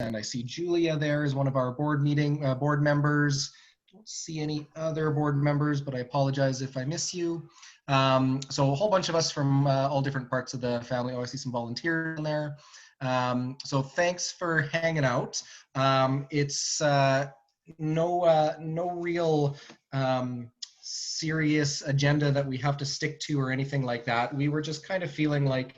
and I see Julia there as one of our board members. Don't see any other board members, but I apologize if I miss you. So a whole bunch of us from all different parts of the family. Oh, I see some volunteers in there. So thanks for hanging out. It's no real serious agenda that we have to stick to or anything like that. We were just kind of feeling like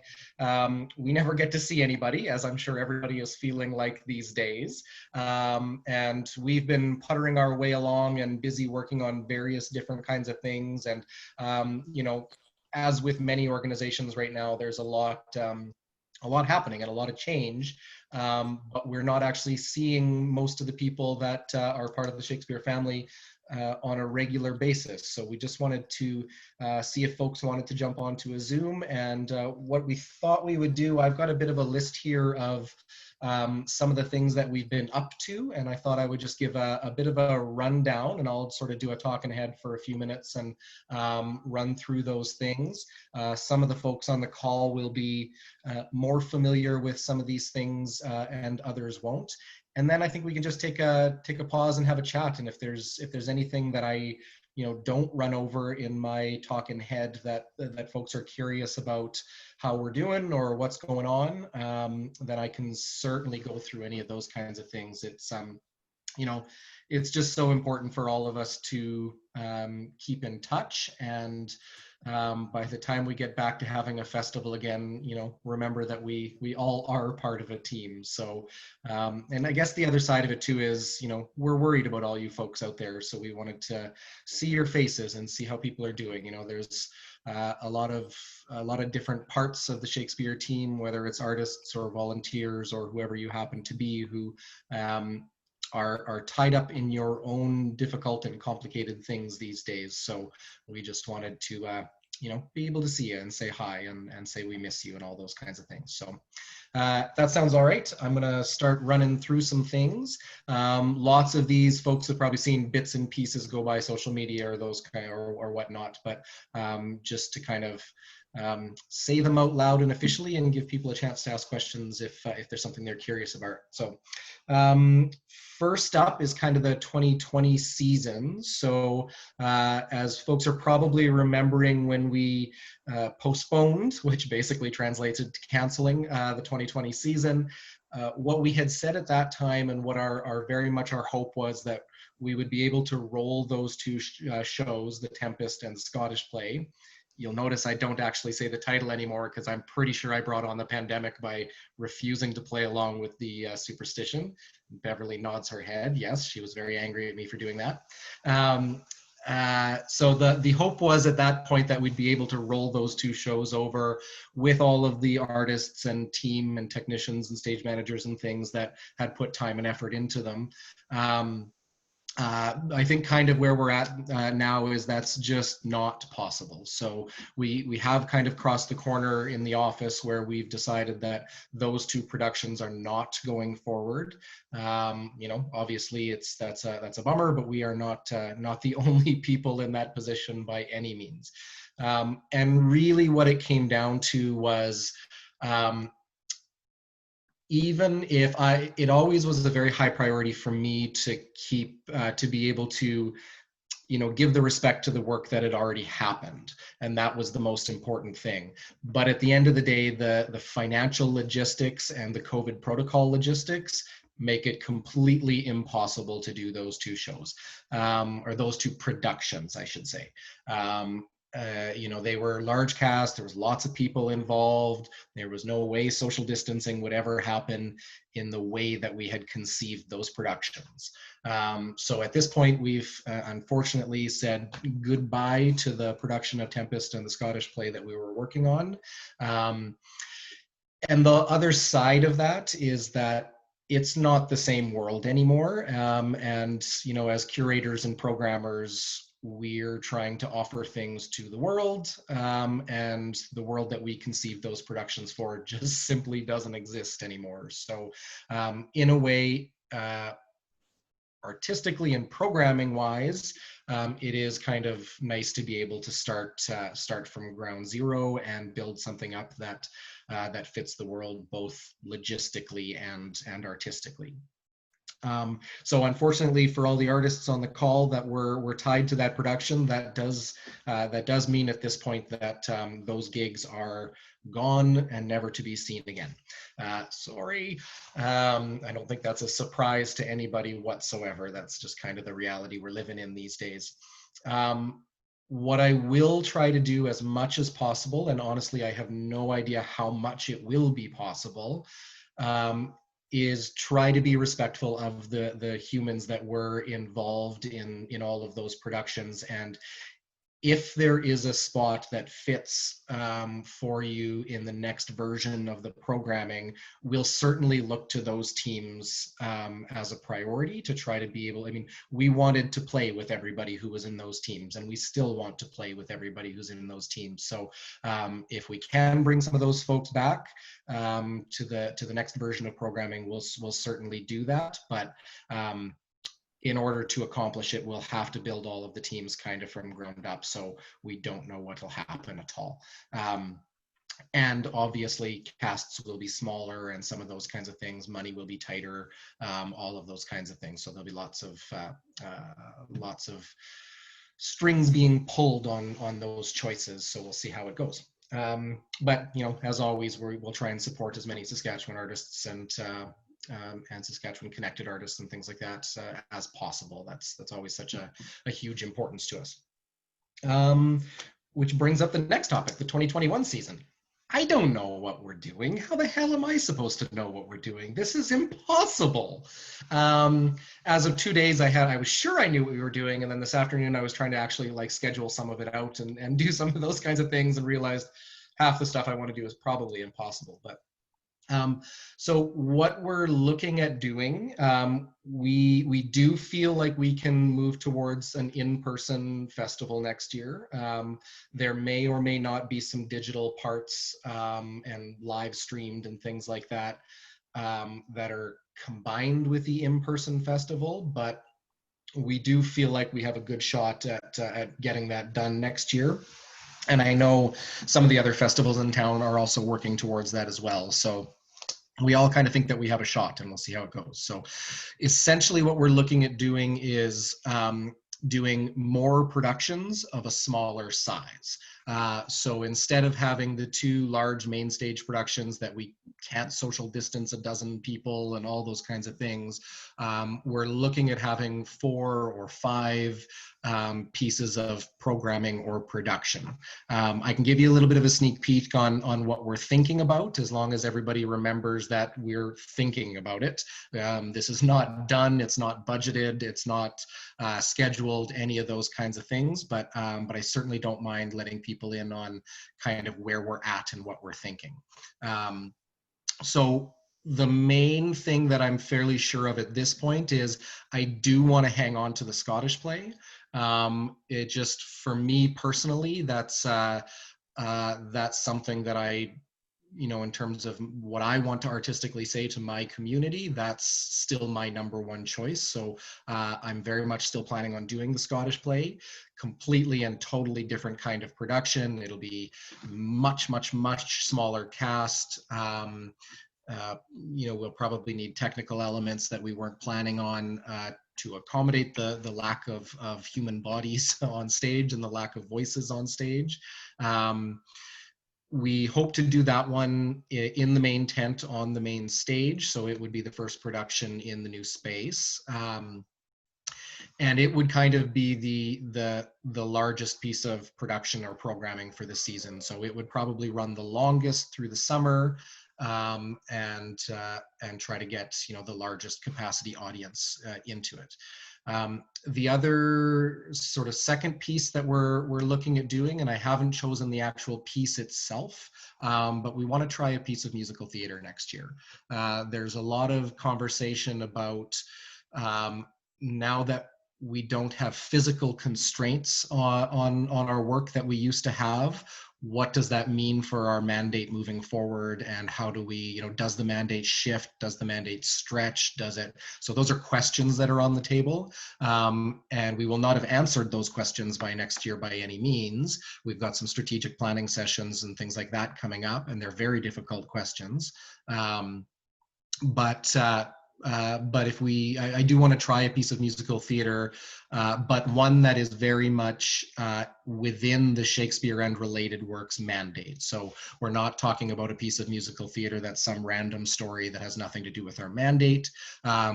we never get to see anybody, as I'm sure everybody is feeling like these days. And we've been puttering our way along and busy working on various different kinds of things. And, you know, as with many organizations right now, there's a lot happening and a lot of change, but we're not actually seeing most of the people that are part of the Shakespeare family on a regular basis. So we just wanted to see if folks wanted to jump onto a Zoom, and what we thought we would do, I've got a bit of a list here of some of the things that we've been up to, and I thought I would just give a bit of a rundown, and I'll sort of do a talking head for a few minutes and run through those things. Some of the folks on the call will be more familiar with some of these things and others won't. And then I think we can just take a pause and have a chat. And if there's anything that I don't run over in my talking head that folks are curious about how we're doing or what's going on, then I can certainly go through any of those kinds of things. It's it's just so important for all of us to keep in touch, and by the time we get back to having a festival again, remember that we all are part of a team. So, and I guess the other side of it too is, we're worried about all you folks out there. So we wanted to see your faces and see how people are doing. There's a lot of different parts of the Shakespeare team, whether it's artists or volunteers or whoever you happen to be, who are tied up in your own difficult and complicated things these days. So we just wanted to, be able to see you and say hi and say we miss you and all those kinds of things. So that sounds all right. I'm gonna start running through some things. Lots of these folks have probably seen bits and pieces go by social media or those kind or whatnot, but just to kind of say them out loud and officially and give people a chance to ask questions if there's something they're curious about. So first up is kind of the 2020 season. So as folks are probably remembering, when we postponed, which basically translates into canceling the 2020 season, what we had said at that time and what our very much our hope was that we would be able to roll those two shows, The Tempest and the Scottish play. You'll notice I don't actually say the title anymore because I'm pretty sure I brought on the pandemic by refusing to play along with the superstition. Beverly nods her head. Yes, she was very angry at me for doing that. So the hope was at that point that we'd be able to roll those two shows over with all of the artists and team and technicians and stage managers and things that had put time and effort into them. I think kind of where we're at now is that's just not possible. So we have kind of crossed the corner in the office where we've decided that those two productions are not going forward. Obviously that's a bummer, but we are not the only people in that position by any means. And really what it came down to was, even if it always was a very high priority for me to keep, to be able to, give the respect to the work that had already happened. And that was the most important thing. But at the end of the day, the financial logistics and the COVID protocol logistics make it completely impossible to do those two shows, or those two productions, I should say. They were large cast, there was lots of people involved, there was no way social distancing would ever happen in the way that we had conceived those productions. So at this point, we've unfortunately said goodbye to the production of Tempest and the Scottish play that we were working on. And the other side of that is that it's not the same world anymore. And, as curators and programmers, we're trying to offer things to the world, and the world that we conceived those productions for just simply doesn't exist anymore. So in a way, artistically and programming wise, it is kind of nice to be able to start from ground zero and build something up that that fits the world both logistically and artistically. So unfortunately for all the artists on the call that were tied to that production, that does mean at this point that those gigs are gone and never to be seen again. Sorry, I don't think that's a surprise to anybody whatsoever. That's just kind of the reality we're living in these days. What I will try to do as much as possible, and honestly, I have no idea how much it will be possible, is try to be respectful of the humans that were involved in all of those productions. And if there is a spot that fits for you in the next version of the programming, we'll certainly look to those teams as a priority to try to be able, I mean, we wanted to play with everybody who was in those teams, and we still want to play with everybody who's in those teams. So if we can bring some of those folks back to the next version of programming, we'll certainly do that. But in order to accomplish it, we'll have to build all of the teams kind of from ground up. So we don't know what will happen at all. And obviously casts will be smaller and some of those kinds of things, money will be tighter, all of those kinds of things. So there'll be lots of strings being pulled on those choices. So we'll see how it goes. But you know, as always, we'll try and support as many Saskatchewan artists and Saskatchewan connected artists and things like that as possible. That's always such a huge importance to us. Which brings up the next topic, the 2021 season. I don't know what we're doing. How the hell am I supposed to know what we're doing? This is impossible. As of 2 days, I was sure I knew what we were doing, and then this afternoon I was trying to actually like schedule some of it out and do some of those kinds of things, and realized half the stuff I want to do is probably impossible. But so what we're looking at doing, we do feel like we can move towards an in-person festival next year. There may or may not be some digital parts and live streamed and things like that that are combined with the in-person festival, but we do feel like we have a good shot at getting that done next year. And I know some of the other festivals in town are also working towards that as well. So we all kind of think that we have a shot, and we'll see how it goes. So essentially what we're looking at doing is doing more productions of a smaller size. So instead of having the 2 large main stage productions that we can't social distance a dozen people and all those kinds of things, we're looking at having 4 or 5 pieces of programming or production. I can give you a little bit of a sneak peek on what we're thinking about, as long as everybody remembers that we're thinking about it. This is not done, it's not budgeted, it's not scheduled, any of those kinds of things, but I certainly don't mind letting people in on kind of where we're at and what we're thinking. So the main thing that I'm fairly sure of at this point is I do want to hang on to the Scottish play. It just, for me personally, that's something that I, you know, in terms of what I want to artistically say to my community, that's still my #1 choice. So I'm very much still planning on doing the Scottish play, completely and totally different kind of production. It'll be much smaller cast. You know, we'll probably need technical elements that we weren't planning on to accommodate the lack of human bodies on stage and the lack of voices on stage. We hope to do that one in the main tent on the main stage, so it would be the first production in the new space. And it would kind of be the largest piece of production or programming for the season. So it would probably run the longest through the summer, and try to get, you know, the largest capacity audience into it. The other sort of second piece that we're looking at doing, and I haven't chosen the actual piece itself, but we want to try a piece of musical theater next year. There's a lot of conversation about now that we don't have physical constraints on our work that we used to have. What does that mean for our mandate moving forward, and how do we, does the mandate shift, does the mandate stretch, does it? So those are questions that are on the table, and we will not have answered those questions by next year by any means. We've got some strategic planning sessions and things like that coming up, and they're very difficult questions. But if I do want to try a piece of musical theater, but one that is very much within the Shakespeare and related works mandate. So we're not talking about a piece of musical theater that's some random story that has nothing to do with our mandate.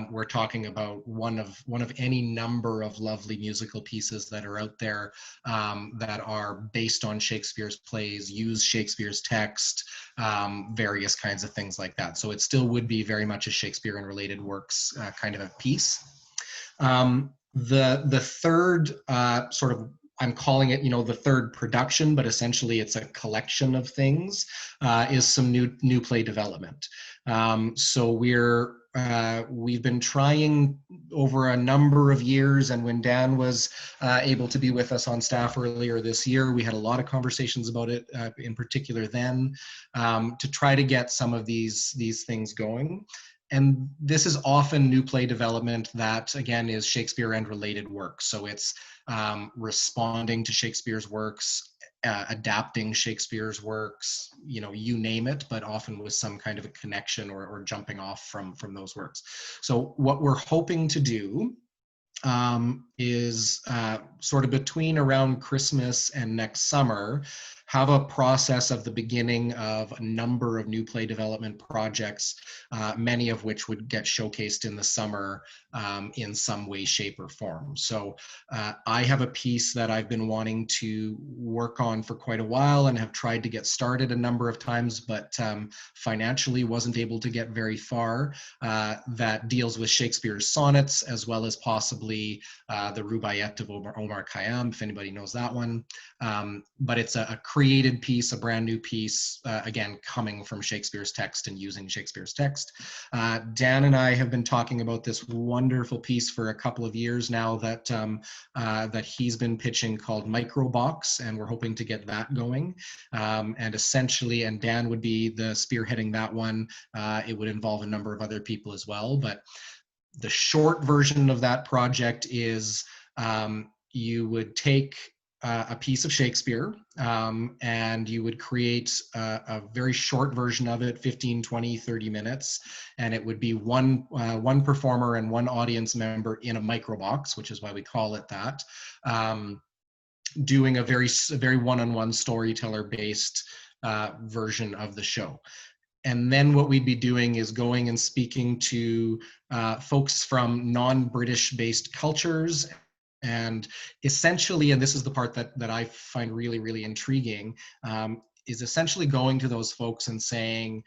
We're talking about one of any number of lovely musical pieces that are out there, that are based on Shakespeare's plays, use Shakespeare's text, various kinds of things like that. So it still would be very much a Shakespeare and related works kind of a piece. The third sort of, I'm calling it, the third production, but essentially it's a collection of things, is some new play development. So we've been trying over a number of years, and when Dan was able to be with us on staff earlier this year, we had a lot of conversations about it, in particular then, to try to get some of these things going. And this is often new play development that, again, is Shakespeare and related works. So it's responding to Shakespeare's works, adapting Shakespeare's works, you name it, but often with some kind of a connection or jumping off from those works. So what we're hoping to do is sort of between around Christmas and next summer, have a process of the beginning of a number of new play development projects, many of which would get showcased in the summer in some way, shape, or form. So I have a piece that I've been wanting to work on for quite a while and have tried to get started a number of times, but financially wasn't able to get very far, that deals with Shakespeare's sonnets, as well as possibly the Rubaiyat of Omar Khayyam, if anybody knows that one. But it's a created piece, a brand new piece, again, coming from Shakespeare's text and using Shakespeare's text. Dan and I have been talking about this wonderful piece for a couple of years now that that he's been pitching, called Microbox, and we're hoping to get that going. And essentially, and Dan would be the spearheading that one. It would involve a number of other people as well, but the short version of that project is you would take a piece of Shakespeare, and you would create a very short version of it, 15, 20, 30 minutes, and it would be one performer and one audience member in a microbox, which is why we call it that, doing a very one-on-one storyteller-based version of the show. And then what we'd be doing is going and speaking to folks from non-British based cultures, and essentially, and this is the part that I find really, really intriguing, is essentially going to those folks and saying,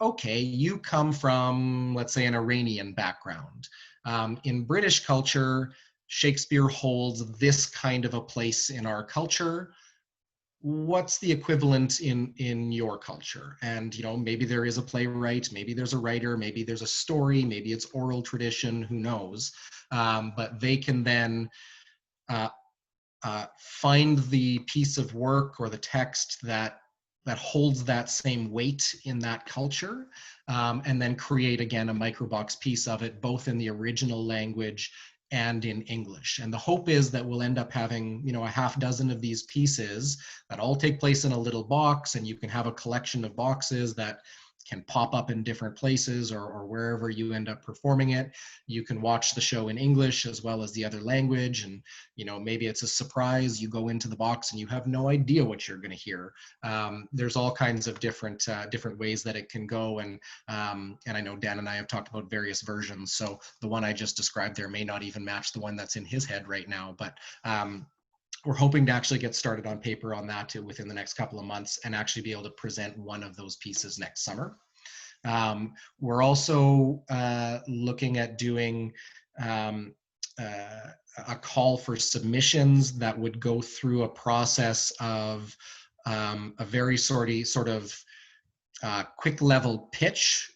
okay, you come from, let's say, an Iranian background. In British culture, Shakespeare holds this kind of a place in our culture. What's the equivalent in your culture? And maybe there is a playwright, maybe there's a writer, maybe there's a story, maybe it's oral tradition, who knows? But they can then find the piece of work or the text that holds that same weight in that culture, and then create, again, a microbox piece of it, both in the original language and in English. And the hope is that we'll end up having, a half dozen of these pieces that all take place in a little box, and you can have a collection of boxes that can pop up in different places or wherever you end up performing it. You can watch the show in English as well as the other language, and maybe it's a surprise. You go into the box and you have no idea what you're going to hear. There's all kinds of different ways that it can go, and I know Dan and I have talked about various versions. So the one I just described there may not even match the one that's in his head right now, but we're hoping to actually get started on paper on that within the next couple of months, and actually be able to present one of those pieces next summer. We're also looking at doing a call for submissions that would go through a process of a very sort of quick level pitch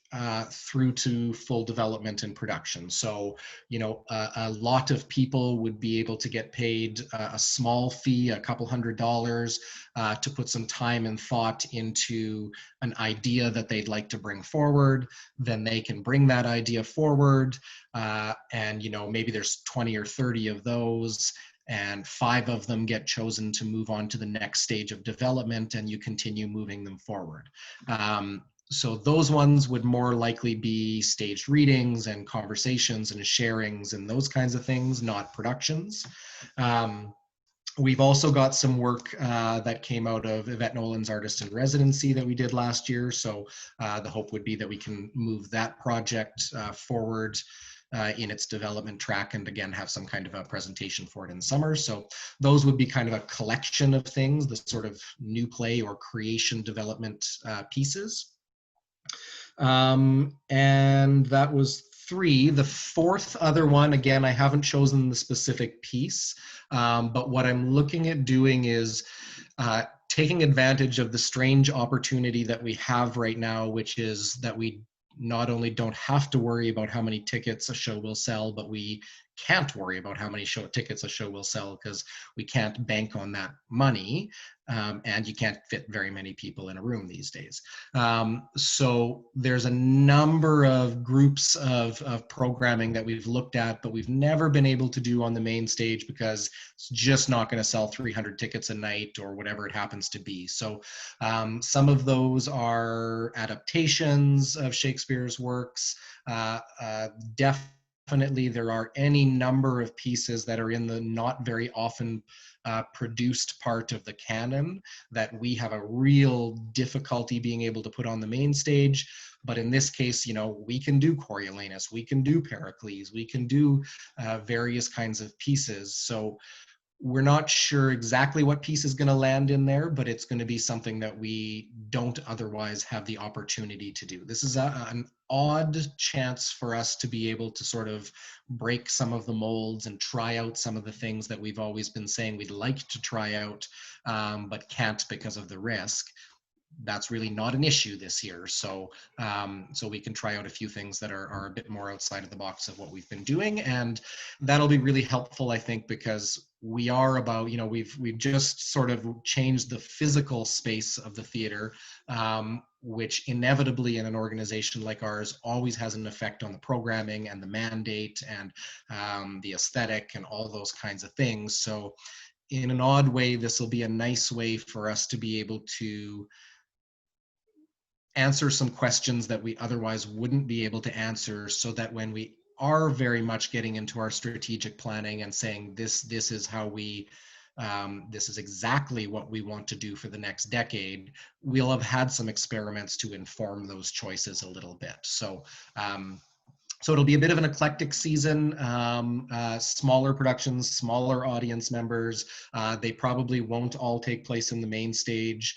through to full development and production. So, a lot of people would be able to get paid a small fee, a couple $100, to put some time and thought into an idea that they'd like to bring forward. Then they can bring that idea forward, and maybe there's 20 or 30 of those, and 5 of them get chosen to move on to the next stage of development, and you continue moving them forward. So those ones would more likely be staged readings and conversations and sharings and those kinds of things, not productions. We've also got some work that came out of Yvette Nolan's Artist in Residency that we did last year. So the hope would be that we can move that project forward in its development track, and again have some kind of a presentation for it in summer. So those would be kind of a collection of things, the sort of new play or creation development pieces. And that was 3. The 4th other one, again, I haven't chosen the specific piece, but what I'm looking at doing is taking advantage of the strange opportunity that we have right now, which is that we not only don't have to worry about how many tickets a show will sell, but we can't worry about how many tickets a show will sell because we can't bank on that money, and you can't fit very many people in a room these days. So there's a number of groups of programming that we've looked at, but we've never been able to do on the main stage because it's just not going to sell 300 tickets a night or whatever it happens to be. So some of those are adaptations of Shakespeare's works. Definitely there are any number of pieces that are in the not very often produced part of the canon that we have a real difficulty being able to put on the main stage. But in this case, we can do Coriolanus, we can do Pericles, we can do various kinds of pieces. So we're not sure exactly what piece is going to land in there, but it's going to be something that we don't otherwise have the opportunity to do. This is an odd chance for us to be able to sort of break some of the molds and try out some of the things that we've always been saying we'd like to try out, but can't because of the risk. That's really not an issue this year. So so we can try out a few things that are a bit more outside of the box of what we've been doing. And that'll be really helpful, I think, because we are about, we've just sort of changed the physical space of the theater, which inevitably in an organization like ours always has an effect on the programming and the mandate and the aesthetic and all those kinds of things. So in an odd way, this will be a nice way for us to be able to answer some questions that we otherwise wouldn't be able to answer, so that when we are very much getting into our strategic planning and saying this is how we this is exactly what we want to do for the next decade, we'll have had some experiments to inform those choices a little bit. So so it'll be a bit of an eclectic season, smaller productions, smaller audience members. They probably won't all take place in the main stage.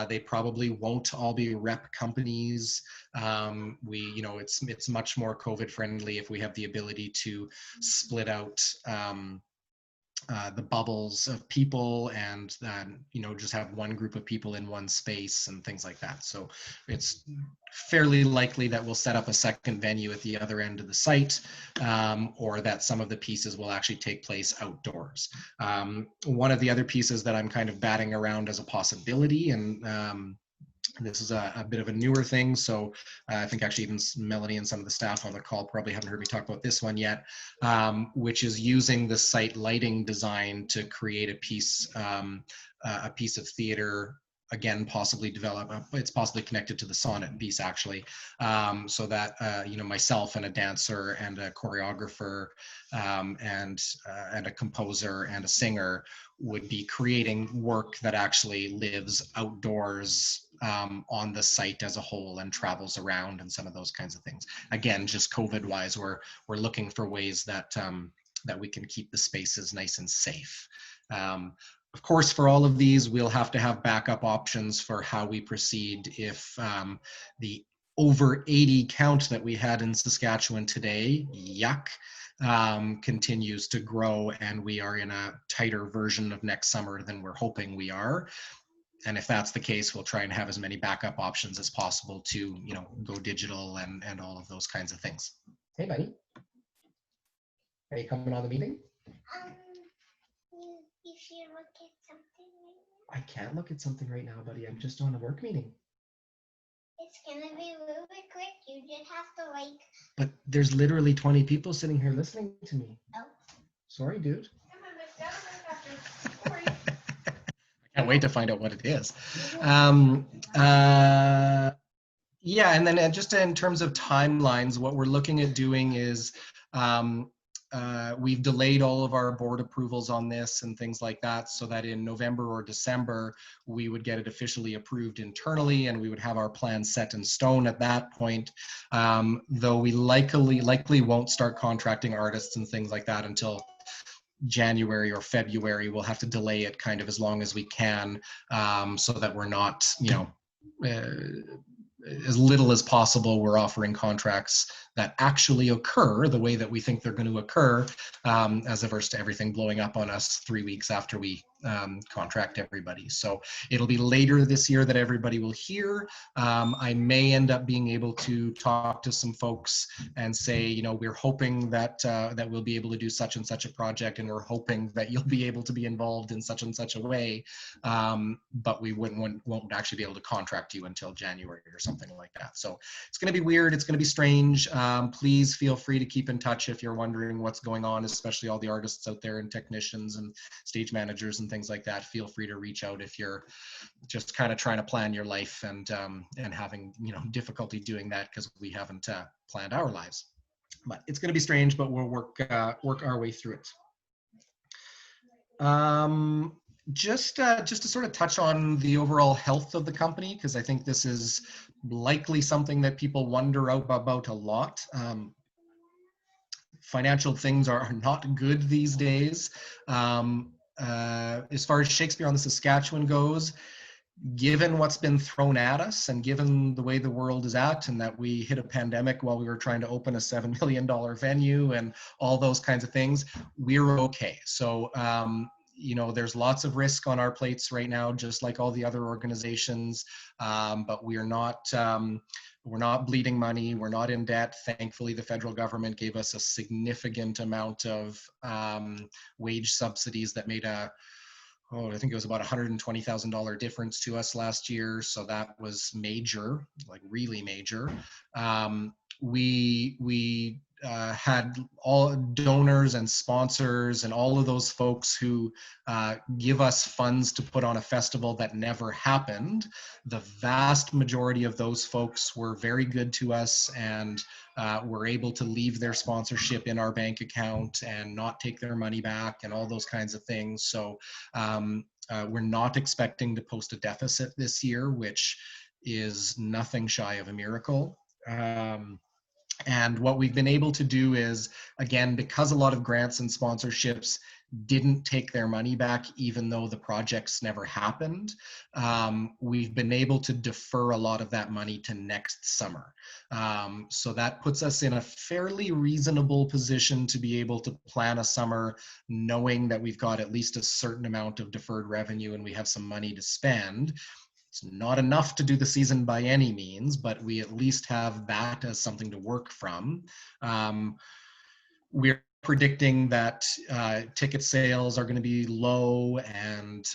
They probably won't all be rep companies. It's much more COVID friendly if we have the ability to split out the bubbles of people and just have one group of people in one space and things like that. So it's fairly likely that we'll set up a second venue at the other end of the site, or that some of the pieces will actually take place outdoors. One of the other pieces that I'm kind of batting around as a possibility, and this is a bit of a newer thing, so I think actually even Melanie and some of the staff on the call probably haven't heard me talk about this one yet, which is using the site lighting design to create a piece of theater, again, possibly it's possibly connected to the sonnet piece actually, so that myself and a dancer and a choreographer and a composer and a singer would be creating work that actually lives outdoors on the site as a whole and travels around and some of those kinds of things. Again, just COVID wise, we're looking for ways that that we can keep the spaces nice and safe. Of course, for all of these, we'll have to have backup options for how we proceed if the over 80 count that we had in Saskatchewan today, yuck, continues to grow and we are in a tighter version of next summer than we're hoping we are. and if that's the case, we'll try and have as many backup options as possible to, go digital and all of those kinds of things. Hey, buddy. Are you coming on the meeting? You should look at something right now. I can't look at something right now, buddy. I'm just on a work meeting. It's gonna be really quick. You just have to But there's literally 20 people sitting here listening to me. Oh. Sorry, dude. I can't wait to find out what it is. Yeah, and then just in terms of timelines, what we're looking at doing is we've delayed all of our board approvals on this and things like that, so that in November or December, we would get it officially approved internally and we would have our plan set in stone at that point. Though we likely won't start contracting artists and things like that until January or February. We'll have to delay it kind of as long as we can, so that we're not, as little as possible, we're offering contracts that actually occur the way that we think they're going to occur, as averse to everything blowing up on us 3 weeks after we contract everybody. So it'll be later this year that everybody will hear. I may end up being able to talk to some folks and say, we're hoping that that we'll be able to do such and such a project, and we're hoping that you'll be able to be involved in such and such a way, but we won't actually be able to contract you until January or something like that. So it's going to be weird. It's going to be strange. Please feel free to keep in touch if you're wondering what's going on, especially all the artists out there and technicians and stage managers and things like that. Feel free to reach out if you're just kind of trying to plan your life and having difficulty doing that because we haven't planned our lives. But it's going to be strange, but we'll work our way through it. Just to sort of touch on the overall health of the company, because I think this is likely something that people wonder about a lot. Financial things are not good these days. As far as Shakespeare on the Saskatchewan goes, given what's been thrown at us and given the way the world is at, and that we hit a pandemic while we were trying to open a $7 million venue and all those kinds of things, we're okay. So, there's lots of risk on our plates right now, just like all the other organizations, but we're not bleeding money. We're not in debt. Thankfully, the federal government gave us a significant amount of wage subsidies that made I think it was about $120,000 difference to us last year. So that was major, like really major. We had all donors and sponsors and all of those folks who give us funds to put on a festival that never happened. The vast majority of those folks were very good to us and were able to leave their sponsorship in our bank account and not take their money back and all those kinds of things. So we're not expecting to post a deficit this year, which is nothing shy of a miracle. And what we've been able to do is, again, because a lot of grants and sponsorships didn't take their money back, even though the projects never happened, we've been able to defer a lot of that money to next summer. So that puts us in a fairly reasonable position to be able to plan a summer knowing that we've got at least a certain amount of deferred revenue and we have some money to spend. It's not enough to do the season by any means, but we at least have that as something to work from. We're predicting that ticket sales are going to be low and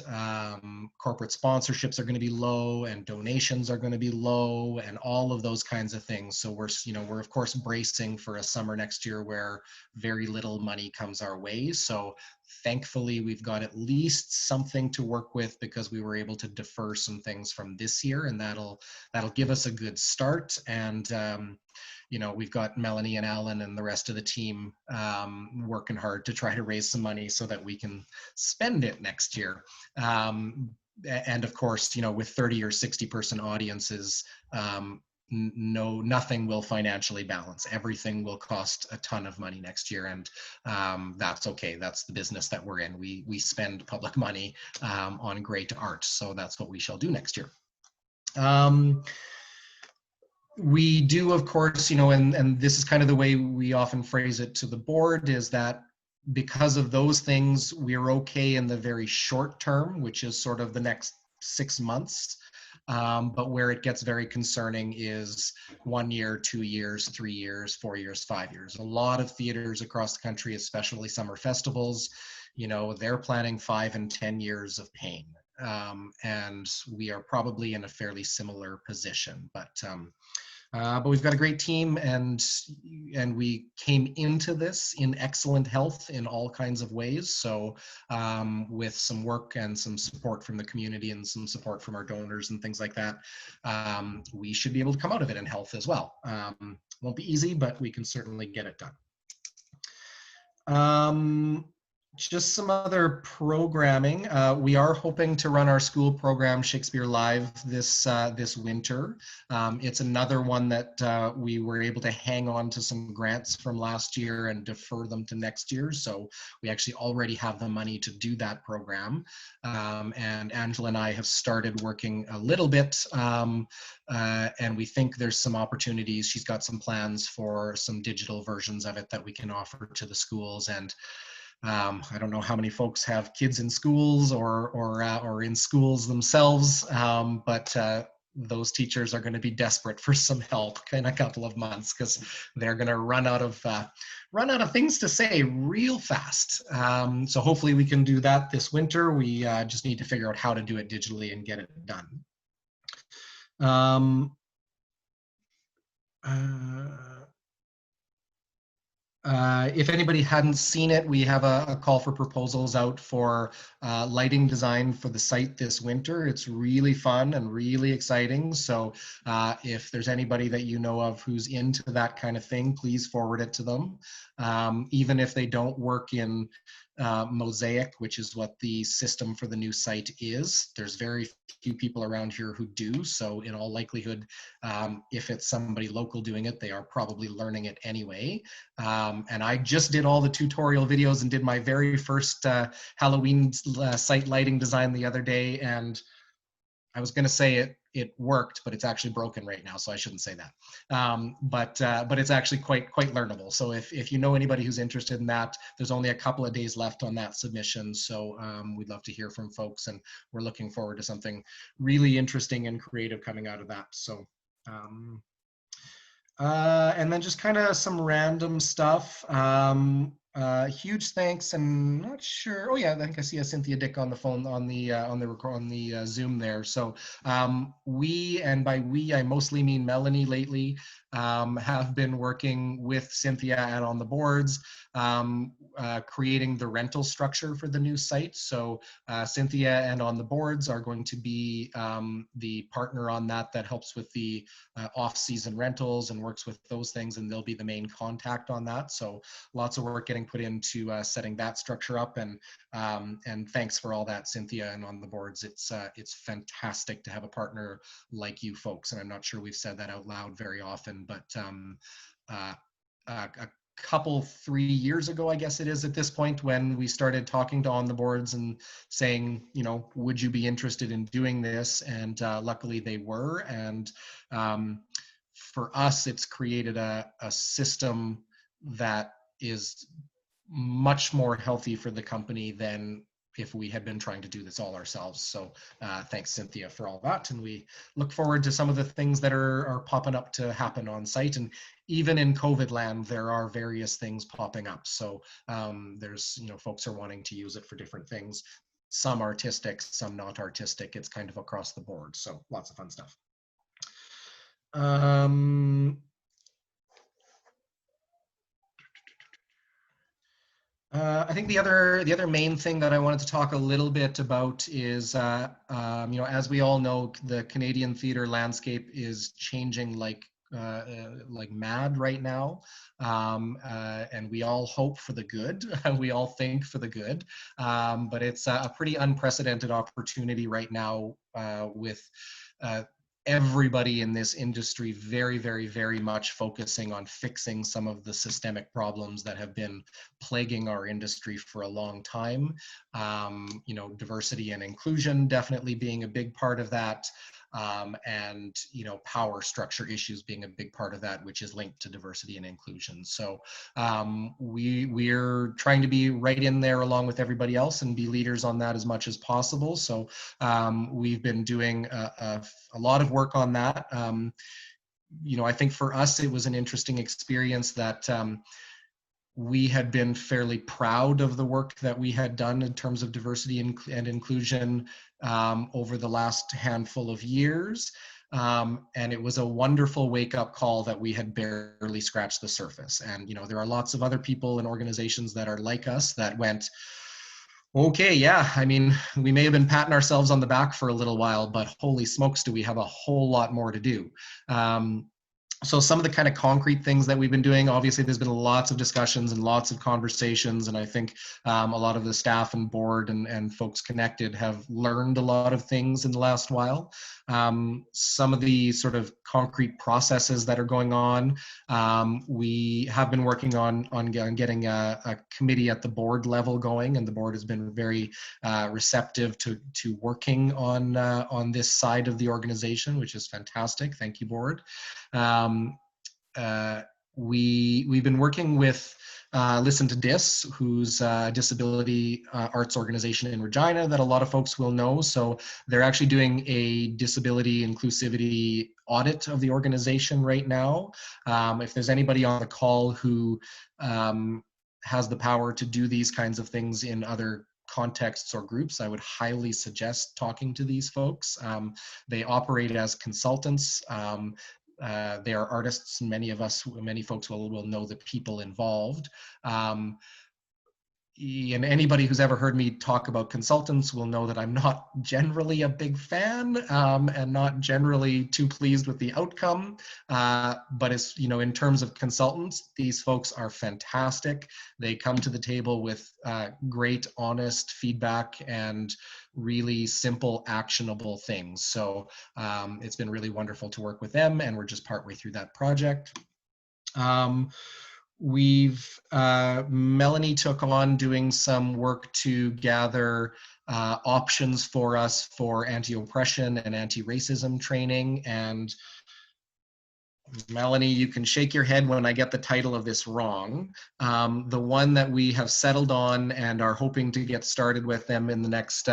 corporate sponsorships are going to be low and donations are going to be low and all of those kinds of things. So we're of course bracing for a summer next year where very little money comes our way. So thankfully we've got at least something to work with because we were able to defer some things from this year, and that'll give us a good start. And we've got Melanie and Alan and the rest of the team working hard to try to raise some money so that we can spend it next year. And of course, with 30 or 60 person audiences, nothing will financially balance. Everything will cost a ton of money next year, and that's okay. That's the business that we're in. We spend public money on great art, so that's what we shall do next year. We do, of course, and this is kind of the way we often phrase it to the board, is that because of those things, we're okay in the very short term, which is sort of the next 6 months. But where it gets very concerning is 1 year, 2 years, 3 years, 4 years, 5 years. A lot of theaters across the country, especially summer festivals, they're planning 5 and 10 years of pain. And we are probably in a fairly similar position. But we've got a great team, and we came into this in excellent health in all kinds of ways. So with some work and some support from the community and some support from our donors and things like that, we should be able to come out of it in health as well. Won't be easy, but we can certainly get it done. Just some other programming. We are hoping to run our school program Shakespeare Live this winter. It's another one that we were able to hang on to some grants from last year and defer them to next year. So we actually already have the money to do that program. And Angela and I have started working a little bit, and we think there's some opportunities. She's got some plans for some digital versions of it that we can offer to the schools. And I don't know how many folks have kids in schools or in schools themselves, but those teachers are going to be desperate for some help in a couple of months, because they're going to run out of things to say real fast. So hopefully we can do that this winter. We just need to figure out how to do it digitally and get it done. If anybody hadn't seen it, we have a call for proposals out for lighting design for the site this winter. It's really fun and really exciting. So if there's anybody that you know of who's into that kind of thing, please forward it to them. Even if they don't work in Mosaic, which is what the system for the new site is. There's very few people around here who do. So in all likelihood, if it's somebody local doing it, they are probably learning it anyway. And I just did all the tutorial videos and did my very first Halloween site lighting design the other day. And I was going to say it worked, but it's actually broken right now, so I shouldn't say that. But it's actually quite learnable. So if you know anybody who's interested in that, there's only a couple of days left on that submission. So we'd love to hear from folks, and we're looking forward to something really interesting and creative coming out of that. So. And then just kind of some random stuff. Huge thanks, and not sure. Oh yeah, I think I see a Cynthia Dick on the phone on the Zoom there. So we, and by we I mostly mean Melanie lately, have been working with Cynthia and on the boards, creating the rental structure for the new site. So Cynthia and on the boards are going to be the partner on that helps with the off-season rentals and works with those things, and they'll be the main contact on that. So lots of work getting put into setting that structure up, and thanks for all that, Cynthia, and on the boards. It's fantastic to have a partner like you folks, and I'm not sure we've said that out loud very often, but a couple 3 years ago, I guess it is at this point, when we started talking to on the boards and saying, would you be interested in doing this? And luckily they were. And for us, it's created a system that is much more healthy for the company than if we had been trying to do this all ourselves. So thanks, Cynthia, for all that. And we look forward to some of the things that are popping up to happen on site. And even in COVID land, there are various things popping up. So there's, folks are wanting to use it for different things, some artistic, some not artistic. It's kind of across the board. So lots of fun stuff. I think the other main thing that I wanted to talk a little bit about is, as we all know, the Canadian theater landscape is changing like mad right now, and we all hope for the good. We all think for the good, but it's a pretty unprecedented opportunity right now with everybody in this industry very, very, very much focusing on fixing some of the systemic problems that have been plaguing our industry for a long time. Diversity and inclusion definitely being a big part of that. and power structure issues being a big part of that, which is linked to diversity and inclusion. So we're trying to be right in there along with everybody else and be leaders on that as much as possible. So we've been doing a lot of work on that. I think for us it was an interesting experience that we had been fairly proud of the work that we had done in terms of diversity and inclusion over the last handful of years. And it was a wonderful wake-up call that we had barely scratched the surface. And there are lots of other people and organizations that are like us that went, okay, yeah, I mean, we may have been patting ourselves on the back for a little while, but holy smokes, do we have a whole lot more to do. So some of the kind of concrete things that we've been doing, obviously there's been lots of discussions and lots of conversations, and I think a lot of the staff and board and folks connected have learned a lot of things in the last while. Some of the sort of concrete processes that are going on, we have been working on getting a committee at the board level going, and the board has been very receptive to working on this side of the organization, which is fantastic. Thank you, board. We've been working with Listen to Dis, who's a disability arts organization in Regina that a lot of folks will know. So they're actually doing a disability inclusivity audit of the organization right now. If there's anybody on the call who has the power to do these kinds of things in other contexts or groups, I would highly suggest talking to these folks. They operate as consultants. They are artists, and many folks will know the people involved. And anybody who's ever heard me talk about consultants will know that I'm not generally a big fan and not generally too pleased with the outcome. But it's, in terms of consultants, these folks are fantastic. They come to the table with great, honest feedback and really simple, actionable things. So it's been really wonderful to work with them, and we're just partway through that project. Melanie took on doing some work to gather options for us for anti-oppression and anti-racism training. And Melanie, you can shake your head when I get the title of this wrong. The one that we have settled on and are hoping to get started with them in the next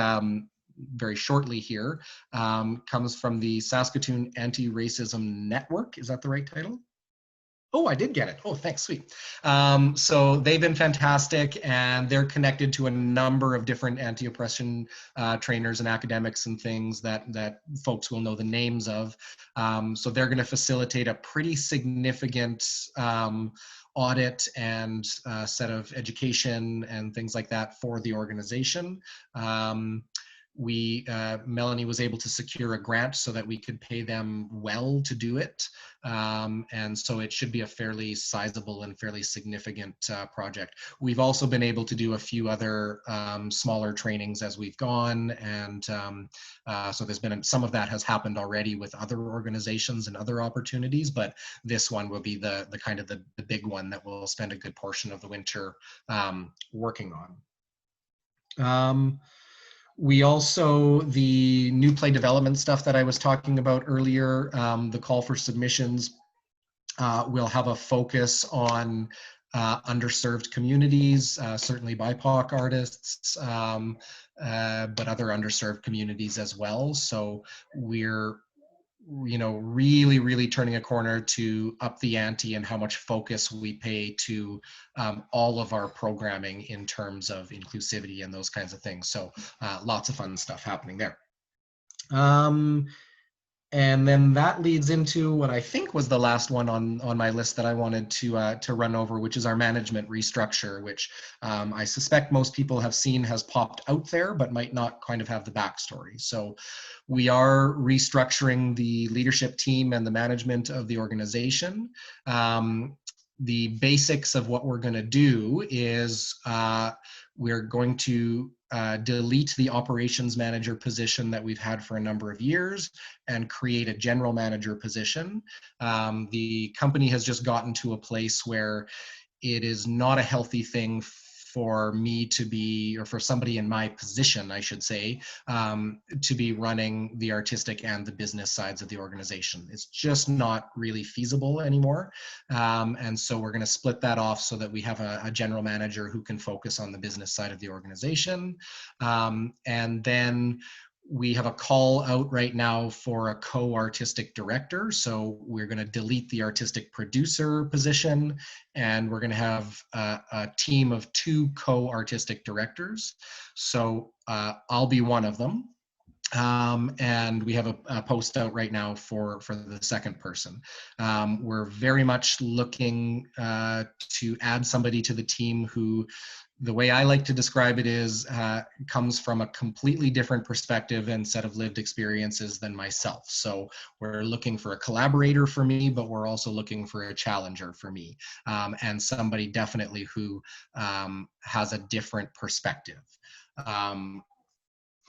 very shortly here comes from the Saskatoon Anti-Racism Network. Is that the right title? Oh, I did get it. Oh, thanks, sweet. So they've been fantastic, and they're connected to a number of different anti-oppression trainers and academics and things that folks will know the names of. So they're going to facilitate a pretty significant audit and set of education and things like that for the organization. Melanie was able to secure a grant so that we could pay them well to do it. And so it should be a fairly sizable and fairly significant project. We've also been able to do a few other smaller trainings as we've gone. And so there's been, some of that has happened already with other organizations and other opportunities, but this one will be the kind of the big one that we'll spend a good portion of the winter working on. We also, the new play development stuff that I was talking about earlier, the call for submissions will have a focus on underserved communities, certainly BIPOC artists, but other underserved communities as well. So we're really turning a corner to up the ante and how much focus we pay to all of our programming in terms of inclusivity and those kinds of things. So lots of fun stuff happening there. And then that leads into what I think was the last one on my list that I wanted to run over, which is our management restructure, which I suspect most people have seen has popped out there, but might not kind of have the backstory. So we are restructuring the leadership team and the management of the organization. The basics of what we're going to do is we're going to delete the operations manager position that we've had for a number of years and create a general manager position. The company has just gotten to a place where it is not a healthy thing for me to be, or for somebody in my position, I should say, to be running the artistic and the business sides of the organization. It's just not really feasible anymore. And so we're going to split that off so that we have a general manager who can focus on the business side of the organization. And then we have a call out right now for a co-artistic director. So we're going to delete the artistic producer position, and we're going to have a team of 2 co-artistic directors. So I'll be one of them. And we have a post out right now for the second person. We're very much looking to add somebody to the team who, the way I like to describe it is, comes from a completely different perspective and set of lived experiences than myself. So we're looking for a collaborator for me, but we're also looking for a challenger for me, and somebody definitely who has a different perspective.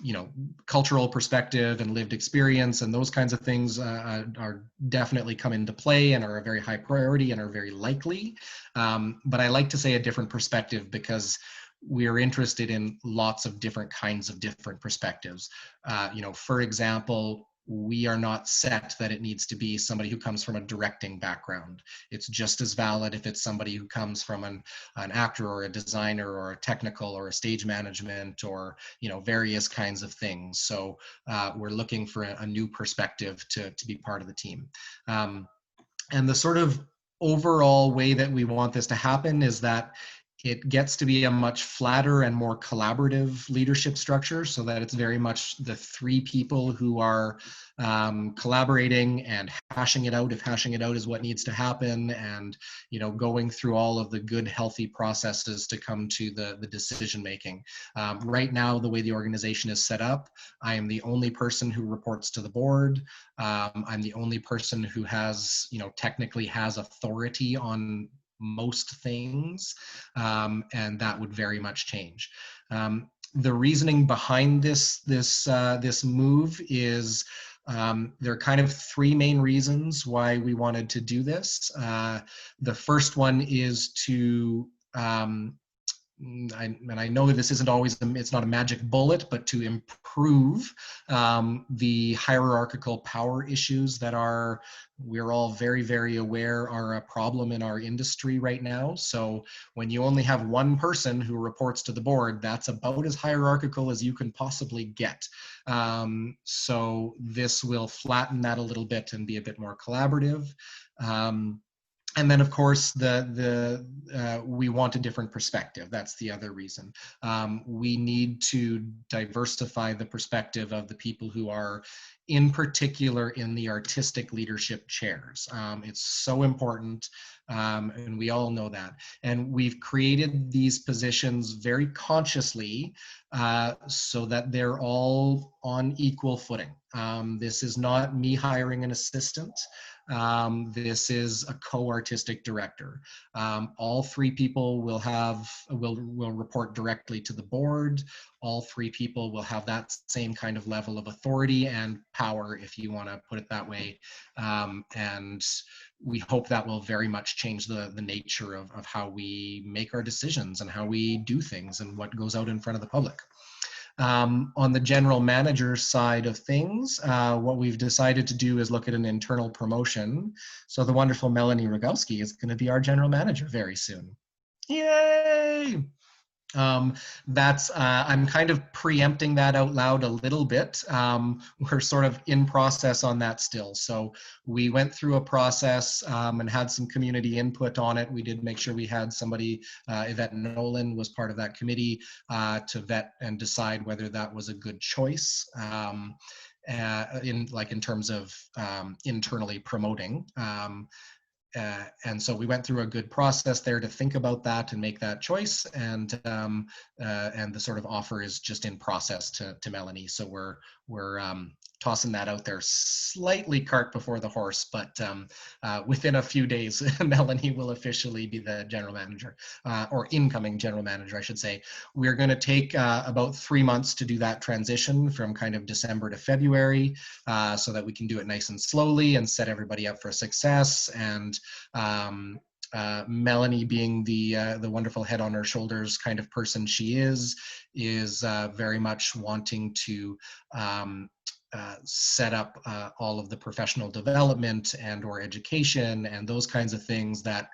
You know, cultural perspective and lived experience and those kinds of things are definitely come into play and are a very high priority and are very likely. But I like to say a different perspective because we're interested in lots of different kinds of different perspectives. You know, for example, we are not set that it needs to be somebody who comes from a directing background. It's just as valid if it's somebody who comes from an actor or a designer or a technical or a stage management or, you know, various kinds of things. So we're looking for a new perspective to be part of the team. And the sort of overall way that we want this to happen is that it gets to be a much flatter and more collaborative leadership structure, so that it's very much the 3 people who are collaborating and hashing it out, if hashing it out is what needs to happen, and, you know, going through all of the good, healthy processes to come to the decision making. Right now, the way the organization is set up, I am the only person who reports to the board. I'm the only person who has, you know, technically has authority on most things, and that would very much change. The reasoning behind this move is there are kind of 3 main reasons why we wanted to do this. The first one is to and I know this isn't always, it's not a magic bullet, but to improve the hierarchical power issues that we're all very, very aware are a problem in our industry right now. So when you only have one person who reports to the board, that's about as hierarchical as you can possibly get. So this will flatten that a little bit and be a bit more collaborative. And then, of course, we want a different perspective. That's the other reason. We need to diversify the perspective of the people who are, in particular, in the artistic leadership chairs. It's so important, and we all know that. And we've created these positions very consciously so that they're all on equal footing. This is not me hiring an assistant. This is a co-artistic director. All 3 people will report directly to the board. All 3 people will have that same kind of level of authority and power, if you want to put it that way. And we hope that will very much change the nature of how we make our decisions and how we do things and what goes out in front of the public. On the general manager side of things, what we've decided to do is look at an internal promotion. So the wonderful Melanie Rogowski is going to be our general manager very soon. Yay! I'm kind of preempting that out loud a little bit. We're sort of in process on that still. So we went through a process and had some community input on it. We did make sure we had somebody, Yvette Nolan was part of that committee to vet and decide whether that was a good choice. In terms of internally promoting. And so we went through a good process there to think about that and make that choice. And the sort of offer is just in process to Melanie. So we're tossing that out there slightly cart before the horse, but within a few days, Melanie will officially be the general manager, or incoming general manager, I should say. We're going to take about 3 months to do that transition from kind of December to February, so that we can do it nice and slowly and set everybody up for success. And Melanie, being the wonderful head on her shoulders kind of person she is very much wanting to set up all of the professional development and or education and those kinds of things that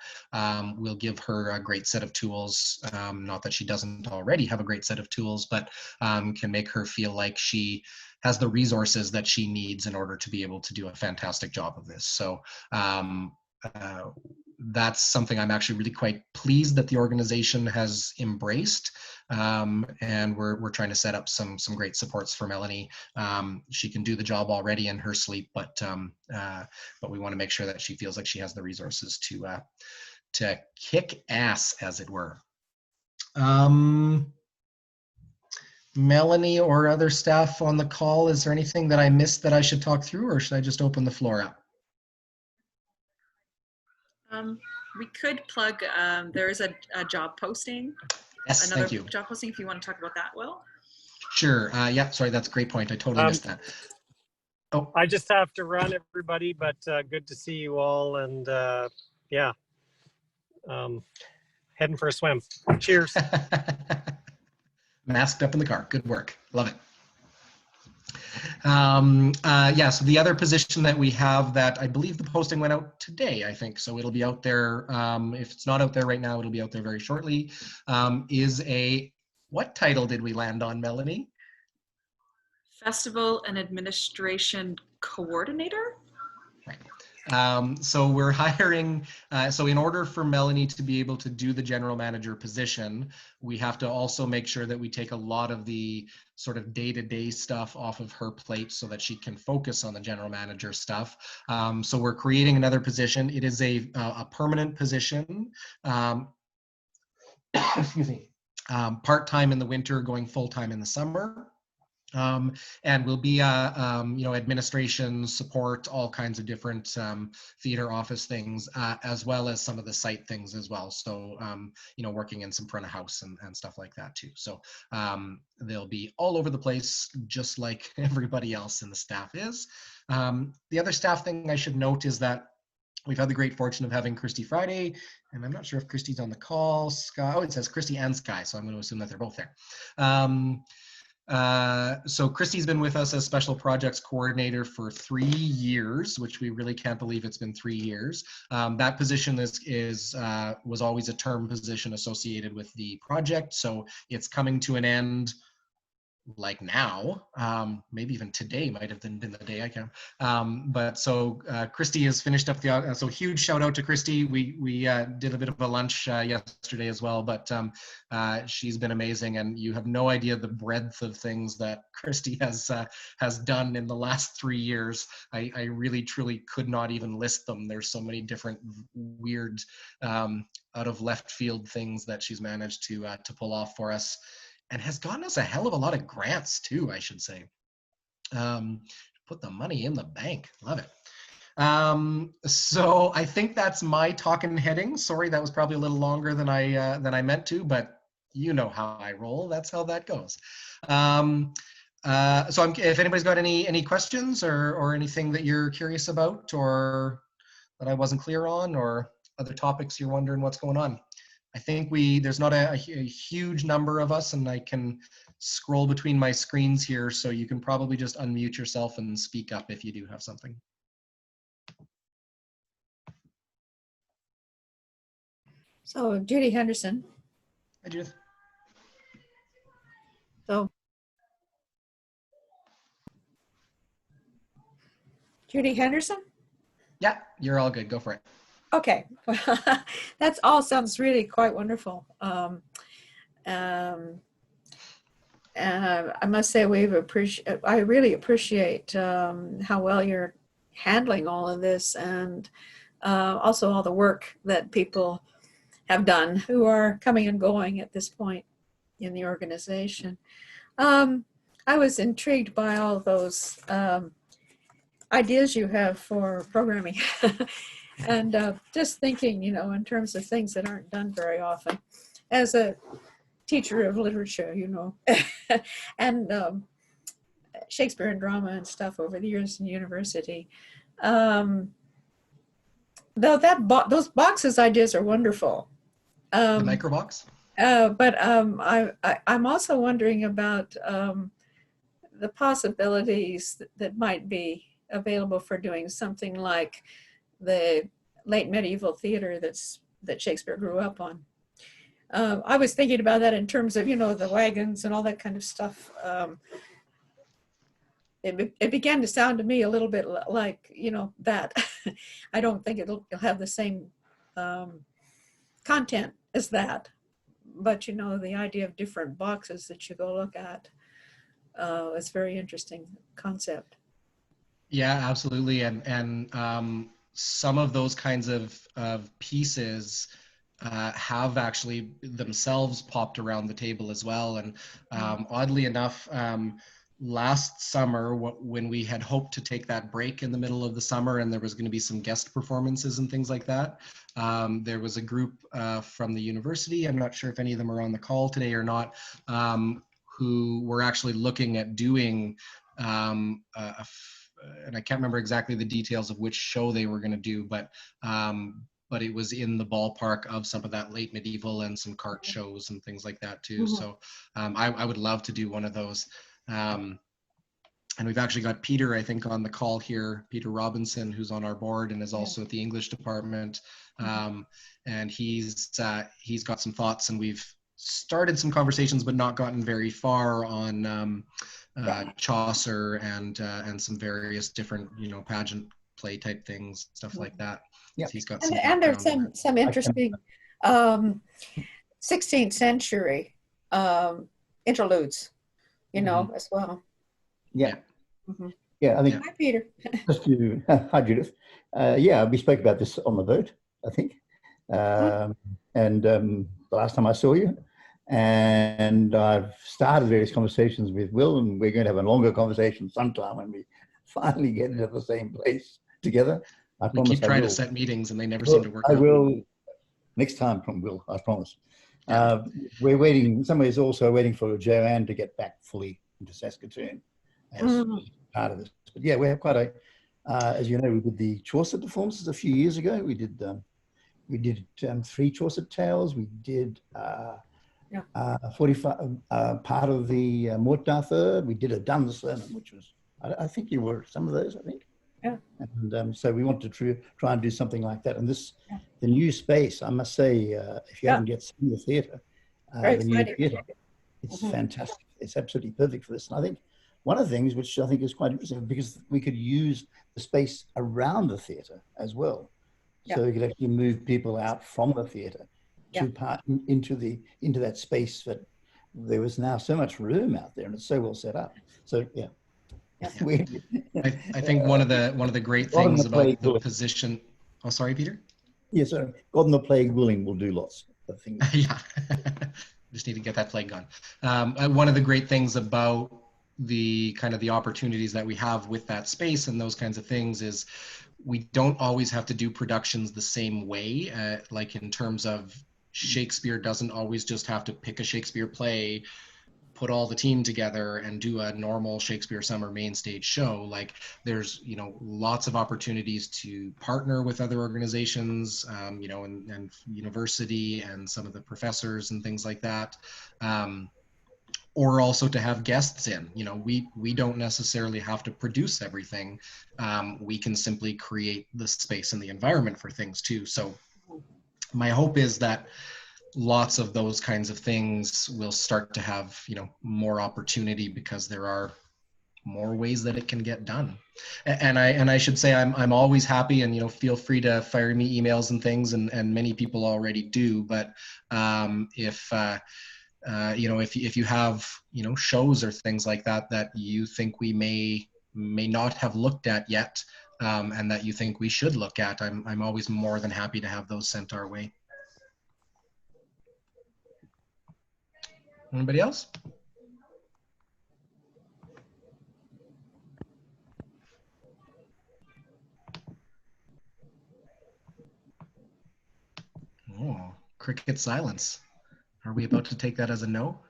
will give her a great set of tools. Not that she doesn't already have a great set of tools, but can make her feel like she has the resources that she needs in order to be able to do a fantastic job of this. So that's something I'm actually really quite pleased that the organization has embraced, and we're trying to set up some great supports for Melanie. She can do the job already in her sleep, but we want to make sure that she feels like she has the resources to kick ass, as it were. Melanie or other staff on the call, is there anything that I missed that I should talk through, or should I just open the floor up? We could plug, there is a job posting. Yes, another thank you. Job posting, if you want to talk about that, Will. Sure. Yeah, sorry, that's a great point. I totally missed that. Oh, I just have to run, everybody, but good to see you all. And yeah, heading for a swim. Cheers. Masked up in the car. Good work. Love it. Yeah, so the other position that we have that I believe the posting went out today, I think, so it'll be out there. If it's not out there right now, it'll be out there very shortly, is what title did we land on, Melanie? Festival and Administration Coordinator? Right. So we're hiring, so in order for Melanie to be able to do the general manager position, we have to also make sure that we take a lot of the sort of day-to-day stuff off of her plate so that she can focus on the general manager stuff. So we're creating another position. It is a permanent position, excuse me, part-time in the winter, going full-time in the summer. And will be, administration, support, all kinds of different theater office things, as well as some of the site things as well. So, working in some front of house and stuff like that too. So they'll be all over the place, just like everybody else in the staff is. The other staff thing I should note is that we've had the great fortune of having Christy Friday, and I'm not sure if Christy's on the call. Sky, it says Christy and Sky, so I'm going to assume that they're both there. So Christy's been with us as Special Projects Coordinator for 3 years, which we really can't believe it's been 3 years. That position was always a term position associated with the project, so it's coming to an end like now, maybe even today might have been the day I can. But so Christy has finished up the, so huge shout out to Christy. We did a bit of a lunch yesterday as well, but she's been amazing, and you have no idea the breadth of things that Christy has done in the last 3 years. I really truly could not even list them. There's so many different weird out of left field things that she's managed to pull off for us. And has gotten us a hell of a lot of grants too, I should say. Put the money in the bank. Love it. So I think that's my talking heading. Sorry, that was probably a little longer than I meant to, but you know how I roll. That's how that goes. So if anybody's got any questions or anything that you're curious about or that I wasn't clear on, or other topics you're wondering what's going on. I think there's not a huge number of us, and I can scroll between my screens here, so you can probably just unmute yourself and speak up if you do have something. So Judy Henderson. Hi, Judith. So Judy Henderson? Yeah, you're all good. Go for it. Okay, that's all sounds really quite wonderful. And I must say I really appreciate how well you're handling all of this, and also all the work that people have done who are coming and going at this point in the organization. I was intrigued by all those ideas you have for programming. And just thinking, in terms of things that aren't done very often, as a teacher of literature, and Shakespeare and drama and stuff over the years in university, though those boxes ideas are wonderful. The Um, microbox? but I'm also wondering about the possibilities that might be available for doing something like the late medieval theater that Shakespeare grew up on. I was thinking about that in terms of, the wagons and all that kind of stuff. It began to sound to me a little bit like, that. I don't think it'll have the same content as that. But, the idea of different boxes that you go look at is a very interesting concept. Yeah, absolutely. And some of those kinds of pieces have actually themselves popped around the table as well. And oddly enough, last summer, when we had hoped to take that break in the middle of the summer and there was going to be some guest performances and things like that, there was a group from the university, I'm not sure if any of them are on the call today or not, who were actually looking at doing and I can't remember exactly the details of which show they were going to do, but it was in the ballpark of some of that late medieval and some cart shows and things like that too. Mm-hmm. So I would love to do one of those. And we've actually got Peter, I think, on the call here, Peter Robinson, who's on our board and is also at the English department. And he's got some thoughts, and we've started some conversations, but not gotten very far on Chaucer and some various different, pageant play type things, stuff like that. Yeah. He's got some And there's some interesting 16th century interludes, as well. Yeah. Mm-hmm. Yeah, I think. Hi, Peter. Just to, hi, Judith. Yeah, we spoke about this on the boat, I think. And the last time I saw you. And I've started various conversations with Will, and we're going to have a longer conversation sometime when we finally get into the same place together. We keep trying to set meetings, and they never seem to work out. I will next time from Will, I promise. Yeah. We're waiting, in some ways also waiting for Joanne to get back fully into Saskatoon as part of this. But yeah, we have quite a, as you know, we did the Chaucer performances a few years ago. We did 3 Chaucer tales. We did 45 part of the Mort d'Arthur. We did a Duns sermon, which was, I think you were some of those, I think. Yeah. And so we want to try and do something like that. And this, the new space, I must say, if you haven't yet seen the theatre, the new theatre, it's fantastic. It's absolutely perfect for this. And I think one of the things which I think is quite interesting, because we could use the space around the theatre as well. So we could actually move people out from the theatre to part into that space. That there was now so much room out there, and it's so well set up. So yeah. I think one of the great things about the position. Oh, sorry, Peter. Yeah, so God and the Plague willing, we'll do lots of things. Yeah, just need to get that plague gone. One of the great things about the kind of the opportunities that we have with that space and those kinds of things is we don't always have to do productions the same way. Like in terms of Shakespeare doesn't always just have to pick a Shakespeare play, put all the team together and do a normal Shakespeare summer main stage show. Like there's, lots of opportunities to partner with other organizations, and university and some of the professors and things like that. Or also to have guests in, we don't necessarily have to produce everything. We can simply create the space and the environment for things too. So my hope is that lots of those kinds of things will start to have, more opportunity because there are more ways that it can get done. And I should say I'm always happy, and feel free to fire me emails and things, and many people already do. But if you have shows or things like that you think we may not have looked at yet, and that you think we should look at, I'm always more than happy to have those sent our way. Anybody else? Oh, cricket silence. Are we about to take that as a no?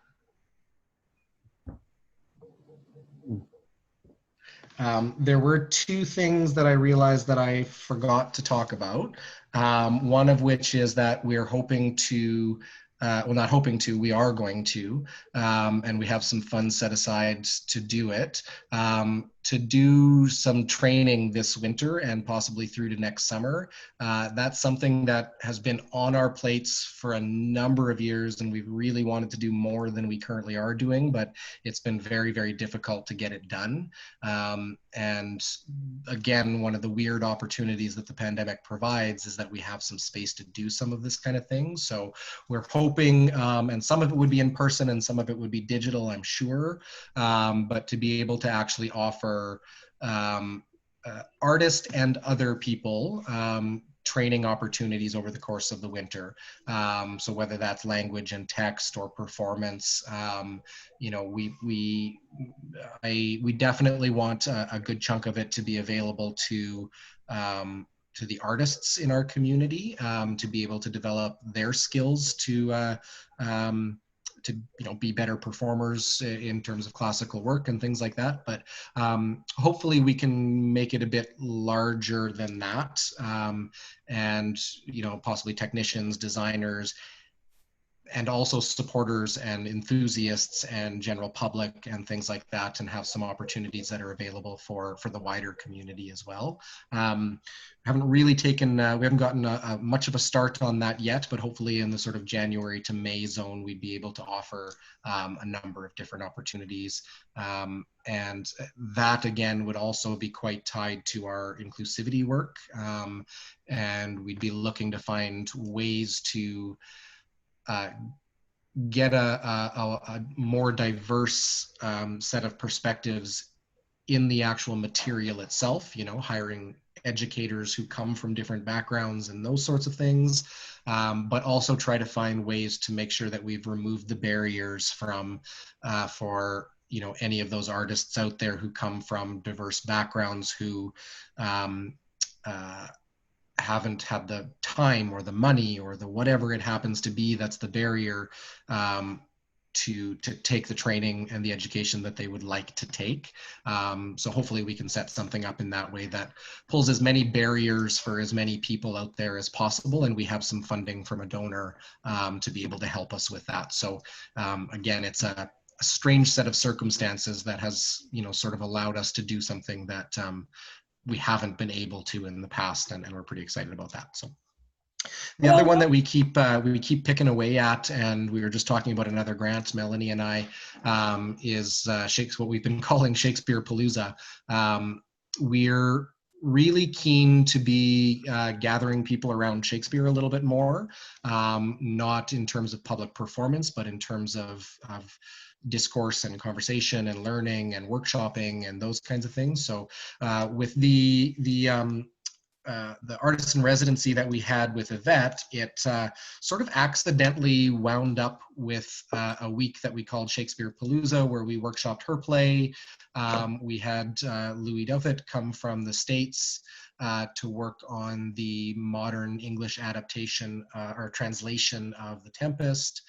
There were two things that I realized that I forgot to talk about. One of which is that we're hoping to, well, not hoping to, we are going to, and we have some funds set aside to do it, to do some training this winter and possibly through to next summer. That's something that has been on our plates for a number of years, and we've really wanted to do more than we currently are doing, but it's been very, very difficult to get it done. And again, one of the weird opportunities that the pandemic provides is that we have some space to do some of this kind of thing. So we're hoping, and some of it would be in person and some of it would be digital, I'm sure, but to be able to actually offer artists and other people training opportunities over the course of the winter. So whether that's language and text or performance, you know, we definitely want a good chunk of it to be available to the artists in our community, to be able to develop their skills to you know, be better performers in terms of classical work and things like that. But hopefully we can make it a bit larger than that, and you know, possibly technicians, designers, and also supporters and enthusiasts and general public and things like that, and have some opportunities that are available for the wider community as well. Haven't really taken, we haven't gotten much of a start on that yet, but hopefully in the sort of January to May zone, we'd be able to offer a number of different opportunities. And that again would also be quite tied to our inclusivity work. And we'd be looking to find ways to get a more diverse set of perspectives in the actual material itself, you know, hiring educators who come from different backgrounds and those sorts of things, but also try to find ways to make sure that we've removed the barriers from, for, you know, any of those artists out there who come from diverse backgrounds who haven't had the time or the money or the whatever it happens to be that's the barrier to take the training and the education that they would like to take. So hopefully we can set something up in that way that pulls as many barriers for as many people out there as possible, and we have some funding from a donor to be able to help us with that. So again, it's a strange set of circumstances that has, you know, sort of allowed us to do something that we haven't been able to in the past, and we're pretty excited about that. So the other one that we keep picking away at, and we were just talking about another grant, Melanie and I, is what we've been calling Shakespeare Palooza. We're really keen to be gathering people around Shakespeare a little bit more, not in terms of public performance, but in terms of discourse and conversation and learning and workshopping and those kinds of things. So with the artist in residency that we had with Yvette, it sort of accidentally wound up with a week that we called Shakespeare Palooza, where we workshopped her play. We had Louis Duffett come from the States to work on the modern English adaptation or translation of The Tempest.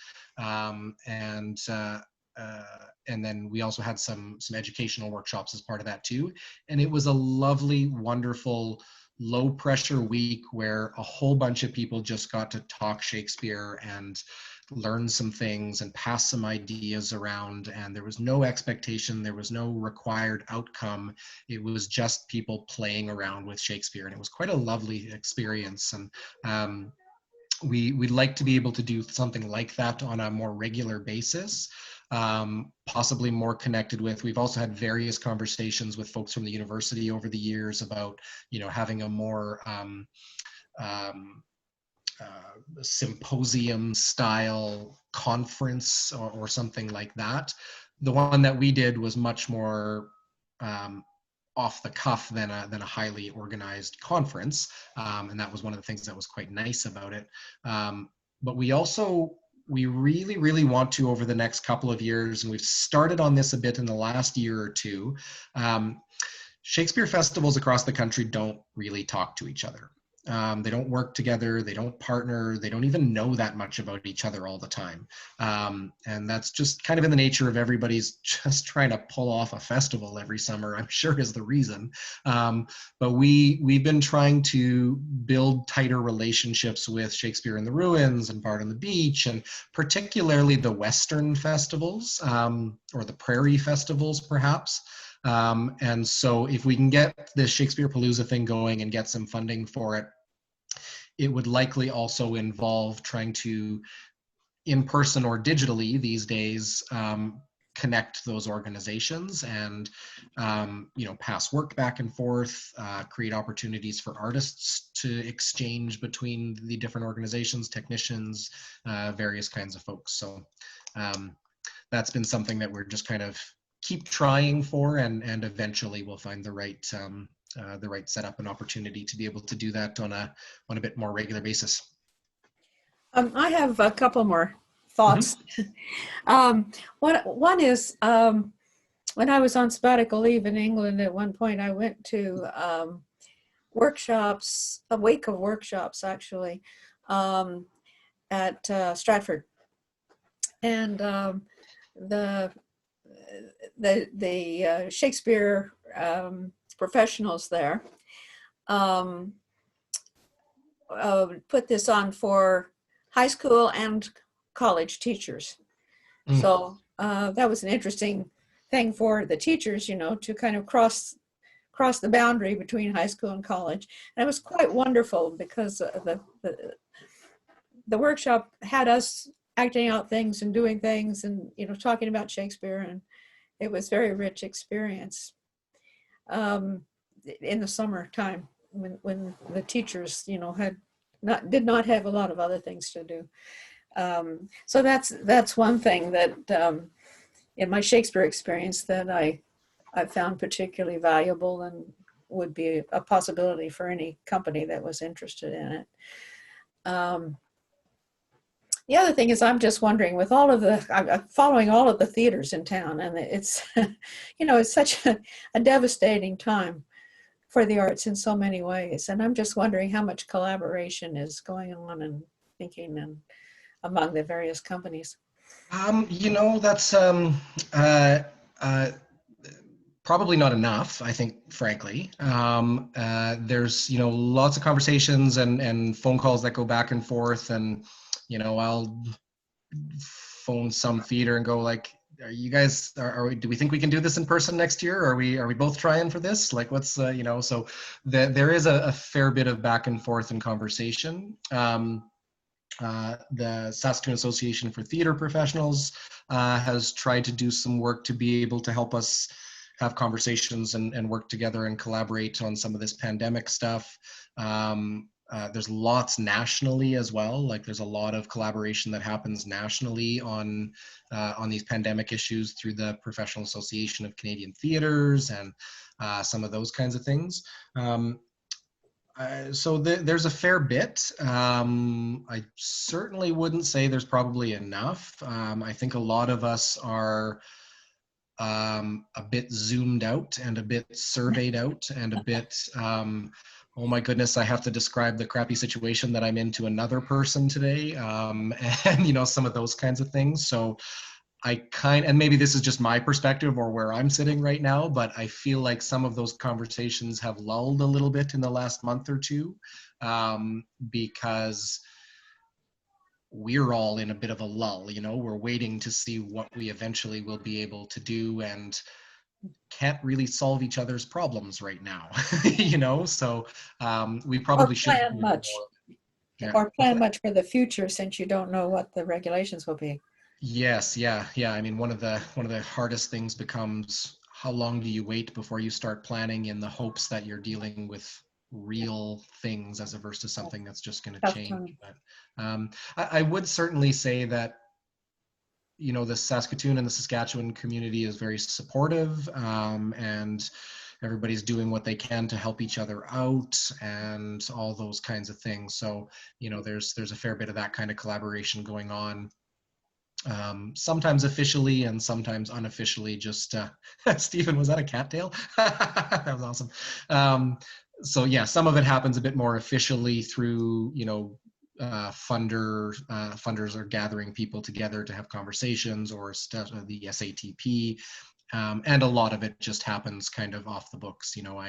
And then we also had some educational workshops as part of that too. And it was a lovely, wonderful, low pressure week where a whole bunch of people just got to talk Shakespeare and learn some things and pass some ideas around. And there was no expectation, there was no required outcome. It was just people playing around with Shakespeare. And it was quite a lovely experience. And we'd like to be able to do something like that on a more regular basis. Possibly more connected with. We've also had various conversations with folks from the university over the years about, you know, having a more symposium style conference or something like that. The one that we did was much more off the cuff than a highly organized conference, and that was one of the things that was quite nice about it. But we really, really want to, over the next couple of years, and we've started on this a bit in the last year or two, Shakespeare festivals across the country don't really talk to each other. They don't work together. They don't partner. They don't even know that much about each other all the time. And that's just kind of in the nature of everybody's just trying to pull off a festival every summer, I'm sure is the reason. But we've been trying to build tighter relationships with Shakespeare in the Ruins and Bard on the Beach, and particularly the Western festivals, or the Prairie festivals, perhaps. And so if we can get this Shakespeare Palooza thing going and get some funding for it, it would likely also involve trying to, in person or digitally these days, connect those organizations and, pass work back and forth, create opportunities for artists to exchange between the different organizations, technicians, various kinds of folks. So that's been something that we're just kind of keep trying for, and eventually we'll find the right setup and opportunity to be able to do that on a bit more regular basis. I have a couple more thoughts. One is, when I was on sabbatical leave in England, at one point I went to workshops, a week of workshops actually, at Stratford, and the Shakespeare professionals there put this on for high school and college teachers. So that was an interesting thing for the teachers, to kind of cross the boundary between high school and college. And it was quite wonderful because the workshop had us acting out things and doing things and, talking about Shakespeare, and it was very rich experience in the summertime when the teachers, did not have a lot of other things to do. So that's one thing that in my Shakespeare experience that I found particularly valuable and would be a possibility for any company that was interested in it. The other thing is, I'm just wondering, with all of I'm following all of the theaters in town, and it's, it's such a devastating time for the arts in so many ways. And I'm just wondering how much collaboration is going on and thinking and among the various companies. That's probably not enough, I think, frankly. There's, lots of conversations and phone calls that go back and forth, and, I'll phone some theater and go like, are you guys, do we think we can do this in person next year? Are we both trying for this? Like, what's, so there is a fair bit of back and forth and conversation. The Saskatoon Association for Theatre Professionals has tried to do some work to be able to help us have conversations and work together and collaborate on some of this pandemic stuff. There's lots nationally as well. Like, there's a lot of collaboration that happens nationally on these pandemic issues through the Professional Association of Canadian Theatres and some of those kinds of things. So there's a fair bit. I certainly wouldn't say there's probably enough. I think a lot of us are a bit zoomed out and a bit surveyed out and a bit, oh my goodness, I have to describe the crappy situation that I'm in to another person today, and some of those kinds of things. So and maybe this is just my perspective or where I'm sitting right now, but I feel like some of those conversations have lulled a little bit in the last month or two, because we're all in a bit of a lull. We're waiting to see what we eventually will be able to do, and can't really solve each other's problems right now. So we probably should plan much. Yeah. Or plan much for the future, since you don't know what the regulations will be. Yes, yeah. I mean, one of the hardest things becomes, how long do you wait before you start planning in the hopes that you're dealing with real things as opposed to something that's just going to change. But I would certainly say that, the Saskatoon and the Saskatchewan community is very supportive, and everybody's doing what they can to help each other out and all those kinds of things. So, there's a fair bit of that kind of collaboration going on. Sometimes officially and sometimes unofficially. Just Stephen, was that a cattail? That was awesome. So yeah, some of it happens a bit more officially through, you know, funders are gathering people together to have conversations, or stuff, the SATP, and a lot of it just happens kind of off the books. You know,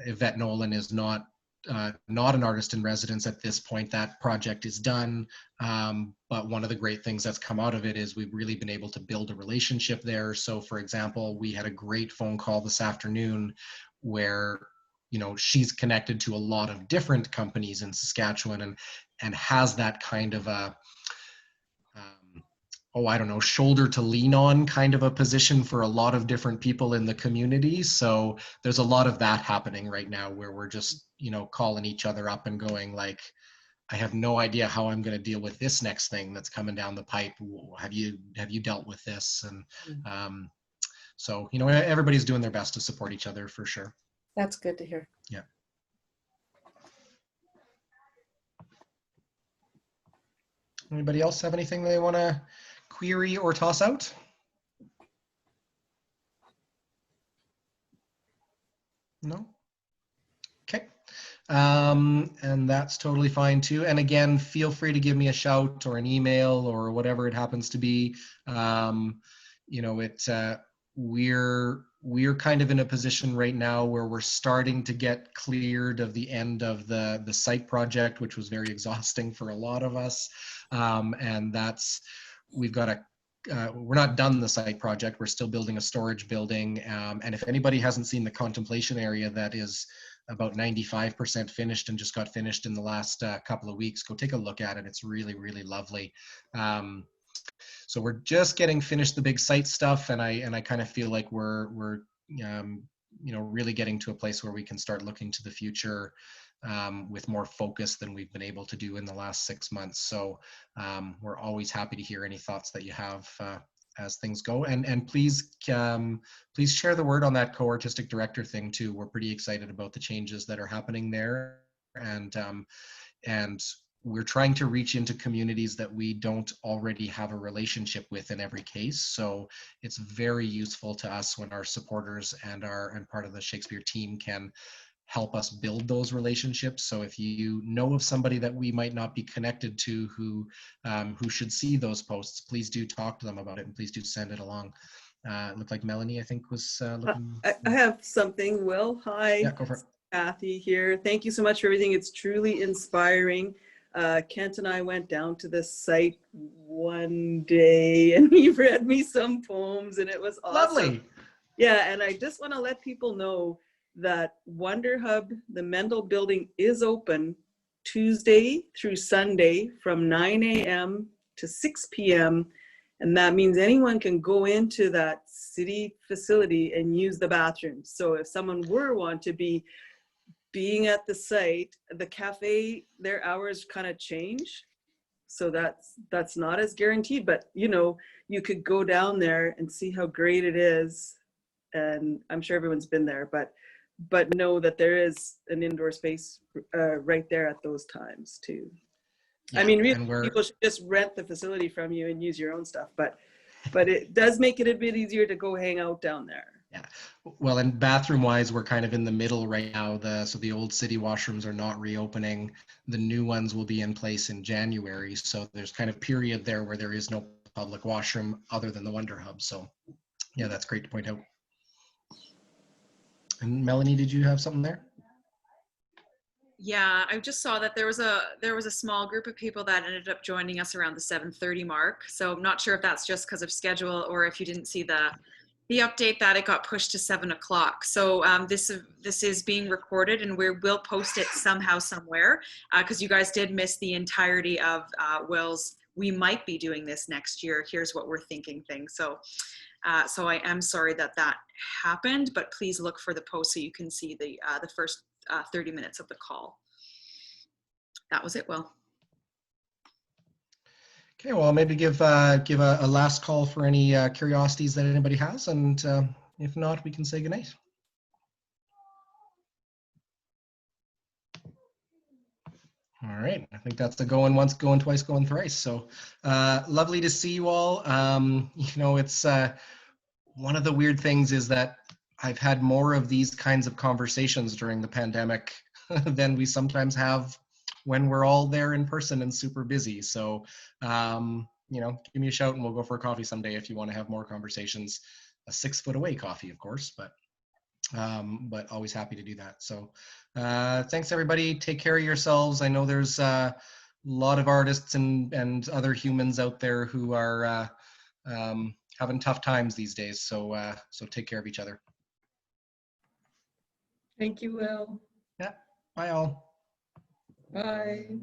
Yvette Nolan is not an artist in residence at this point. That project is done. But one of the great things that's come out of it is we've really been able to build a relationship there. So for example, we had a great phone call this afternoon where, you know, she's connected to a lot of different companies in Saskatchewan, and has that kind of a, I don't know, shoulder to lean on kind of a position for a lot of different people in the community. So there's a lot of that happening right now where we're just, you know, calling each other up and going like, I have no idea how I'm going to deal with this next thing that's coming down the pipe. Have you dealt with this? And so, you know, everybody's doing their best to support each other for sure. That's good to hear. Yeah. Anybody else have anything they want to query or toss out? No? Okay. And that's totally fine too. And again, feel free to give me a shout or an email or whatever it happens to be. You know, we're kind of in a position right now where we're starting to get cleared of the end of the site project, which was very exhausting for a lot of us. And we've got we're not done the site project. We're still building a storage building. And if anybody hasn't seen the contemplation area that is about 95% finished and just got finished in the last couple of weeks, go take a look at it. It's really, really lovely. So we're just getting finished the big site stuff, and I kind of feel like we're you know, really getting to a place where we can start looking to the future with more focus than we've been able to do in the last 6 months. So we're always happy to hear any thoughts that you have as things go, and please share the word on that co-artistic director thing too. We're pretty excited about the changes that are happening there, and we're trying to reach into communities that we don't already have a relationship with in every case. So it's very useful to us when our supporters and part of the Shakespeare team can help us build those relationships. So if you know of somebody that we might not be connected to who should see those posts, please do talk to them about it, and please do send it along. It looked like Melanie, I think, was looking. I have something, Will. Hi. Yeah, go for it. Kathy here. Thank you so much for everything. It's truly inspiring. Kent and I went down to the site one day and he read me some poems and it was awesome. Lovely. Yeah, and I just want to let people know that Wonder Hub, the Mendel building, is open Tuesday through Sunday from 9 a.m. to 6 p.m. And that means anyone can go into that city facility and use the bathrooms. So if someone were want to be being at the site, the cafe, their hours kind of change. So that's not as guaranteed, but you know, you could go down there and see how great it is. And I'm sure everyone's been there, but know that there is an indoor space right there at those times too. Yeah, I mean, really, people should just rent the facility from you and use your own stuff, but it does make it a bit easier to go hang out down there. Yeah, well, and bathroom wise, we're kind of in the middle right now. So the old city washrooms are not reopening. The new ones will be in place in January. So there's kind of period there where there is no public washroom other than the Wonder Hub. So yeah, that's great to point out. And Melanie, did you have something there? Yeah, I just saw that there was a small group of people that ended up joining us around the 7:30 mark. So I'm not sure if that's just because of schedule or if you didn't see the update that it got pushed to 7 o'clock. So this is being recorded and we will post it somehow, somewhere, because you guys did miss the entirety of Will's "we might be doing this next year, here's what we're thinking" thing. So I am sorry that happened, but please look for the post so you can see the first 30 minutes of the call. That was it, Will. Okay, well, maybe give a last call for any curiosities that anybody has, and if not, we can say goodnight. All right, I think that's the going once, going twice, going thrice. So lovely to see you all. You know, it's one of the weird things is that I've had more of these kinds of conversations during the pandemic than we sometimes have when we're all there in person and super busy. So, you know, give me a shout and we'll go for a coffee someday if you want to have more conversations. A 6 foot away coffee, of course, but always happy to do that. So thanks everybody. Take care of yourselves. I know there's a lot of artists and other humans out there who are having tough times these days. So so take care of each other. Thank you, Will. Yeah. Bye all. Bye.